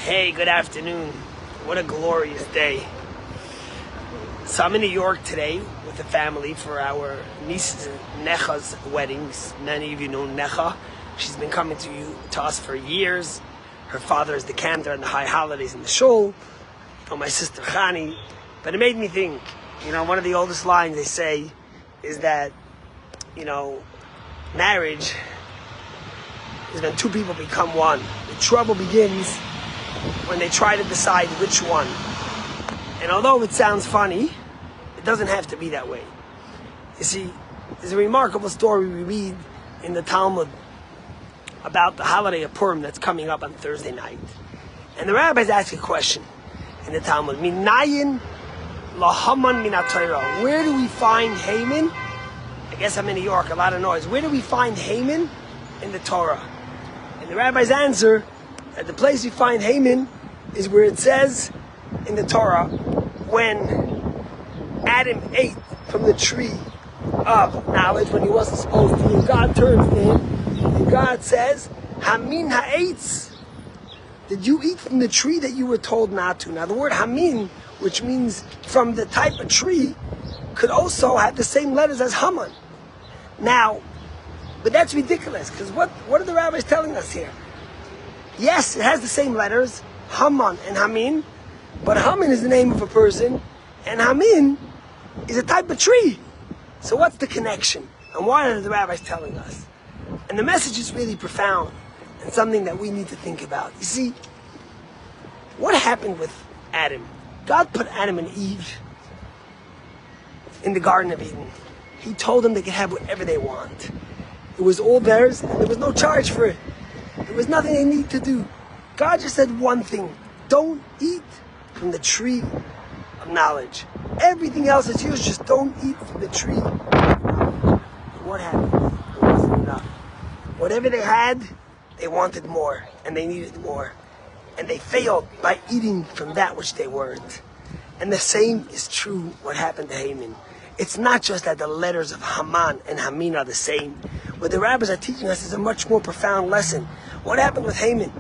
Hey, good afternoon. What a glorious day. So I'm in New York today with the family for our niece Necha's weddings. Many of you know Necha. She's been coming to us for years. Her father is the cantor on the high holidays in the shul. Oh, my sister Chani. But it made me think, one of the oldest lines they say is that, marriage is when two people become one. The trouble begins when they try to decide which one. And although it sounds funny, it doesn't have to be that way. You see, there's a remarkable story we read in the Talmud about the holiday of Purim that's coming up on Thursday night. And the rabbis ask a question in the Talmud, Minayin lahaman min haTorah. Where do we find Haman? I guess I'm in New York, a lot of noise. Where do we find Haman in the Torah? And the rabbis answer that the place we find Haman is where it says in the Torah, when Adam ate from the tree of knowledge, when he wasn't supposed to, and God turns to him, and God says, Hamin ha'etz, did you eat from the tree that you were told not to? Now the word Hamin, which means from the type of tree, could also have the same letters as Haman. Now, but that's ridiculous, because what are the rabbis telling us here? Yes, it has the same letters, Haman and Hamin, but Haman is the name of a person, and Hamin is a type of tree. So what's the connection? And why are the rabbis telling us? And the message is really profound, and something that we need to think about. You see, what happened with Adam? God put Adam and Eve in the Garden of Eden. He told them they could have whatever they want. It was all theirs, and there was no charge for it. There was nothing they need to do. God just said one thing: don't eat from the tree of knowledge. Everything else is yours, just don't eat from the tree. What happened? It wasn't enough. Whatever they had, they wanted more, and they needed more. And they failed by eating from that which they weren't. And the same is true what happened to Haman. It's not just that the letters of Haman and Hamin are the same. What the rabbis are teaching us is a much more profound lesson. What happened with Haman?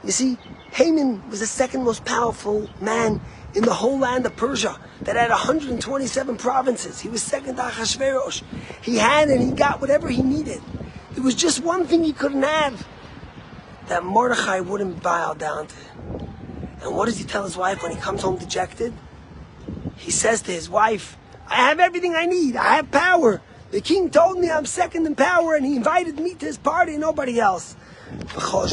You see, Haman was the second most powerful man in the whole land of Persia that had 127 provinces. He was second to Ahasuerus. He had and he got whatever he needed. There was just one thing he couldn't have, that Mordechai wouldn't bow down to him. And what does he tell his wife when he comes home dejected? He says to his wife, I have everything I need. I have power. The king told me I'm second in power, and he invited me to his party and nobody else. But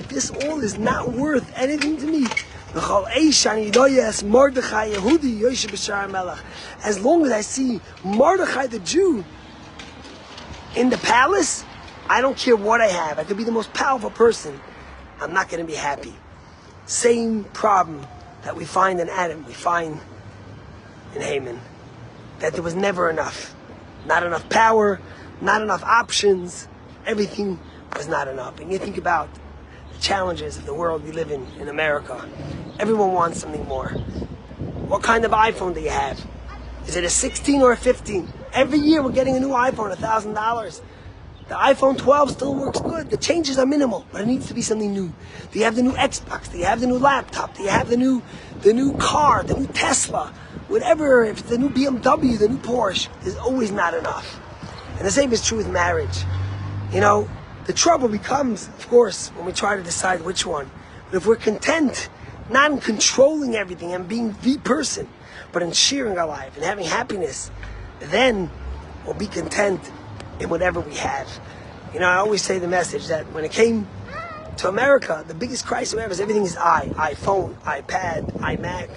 this all is not worth anything to me. As long as I see Mordechai the Jew in the palace, I don't care what I have. I could be the most powerful person. I'm not going to be happy. Same problem that we find in Adam, we find in Haman. That there was never enough. Not enough power, not enough options. Everything was not enough. And you think about the challenges of the world we live in America. Everyone wants something more. What kind of iPhone do you have? Is it a 16 or a 15? Every year we're getting a new iPhone, $1,000. The iPhone 12 still works good. The changes are minimal, but it needs to be something new. Do you have the new Xbox? Do you have the new laptop? Do you have the new car, the new Tesla? Whatever, if it's the new BMW, the new Porsche, there's always not enough. And the same is true with marriage. The trouble becomes, of course, when we try to decide which one. But if we're content, not in controlling everything and being the person, but in sharing our life and having happiness, then we'll be content in whatever we have. I always say the message that when it came to America, the biggest crisis we have is everything is iPhone, iPad, iMac.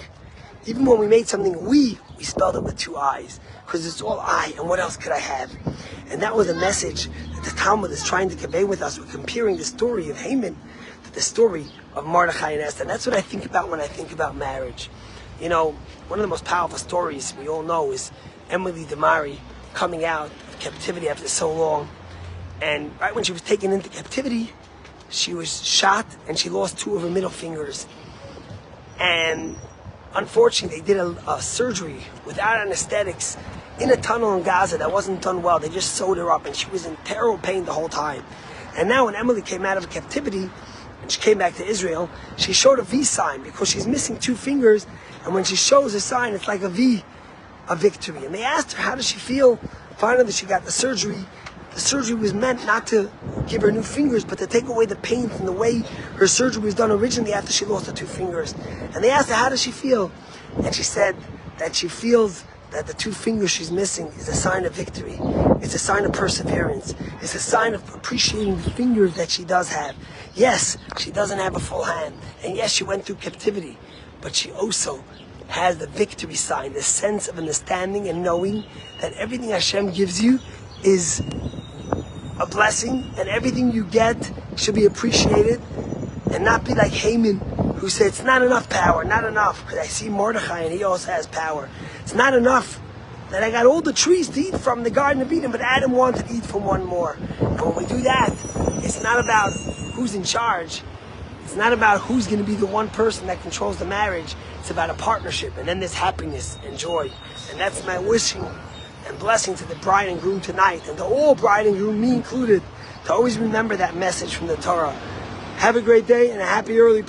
Even when we made something we spelled it with two I's, because it's all I, and what else could I have? And that was a message that the Talmud is trying to convey with us. We're comparing the story of Haman to the story of Mordechai and Esther. And that's what I think about when I think about marriage. One of the most powerful stories we all know is Emily Damari coming out of captivity after so long. And right when she was taken into captivity, she was shot and she lost two of her middle fingers. And unfortunately, they did a surgery without anesthetics in a tunnel in Gaza that wasn't done well. They just sewed her up and she was in terrible pain the whole time. And now when Emily came out of captivity, when she came back to Israel, she showed a V sign because she's missing 2 fingers, and when she shows a sign, it's like a V, a victory. And they asked her, how does she feel? Finally, she got the surgery. The surgery was meant not to give her new fingers, but to take away the pain from the way her surgery was done originally after she lost her 2 fingers. And they asked her, how does she feel? And she said that she feels that the 2 fingers she's missing is a sign of victory. It's a sign of perseverance. It's a sign of appreciating the fingers that she does have. Yes, she doesn't have a full hand. And yes, she went through captivity. But she also has the victory sign, the sense of understanding and knowing that everything Hashem gives you is a blessing, and everything you get should be appreciated, and not be like Haman, who said, it's not enough power, not enough, because I see Mordechai and he also has power. It's not enough that I got all the trees to eat from the Garden of Eden, but Adam wanted to eat from one more. And when we do that, it's not about who's in charge. It's not about who's going to be the one person that controls the marriage. It's about a partnership, and then there's happiness and joy. And that's my wishing and blessing to the bride and groom tonight, and to all bride and groom, me included, to always remember that message from the Torah. Have a great day and a happy early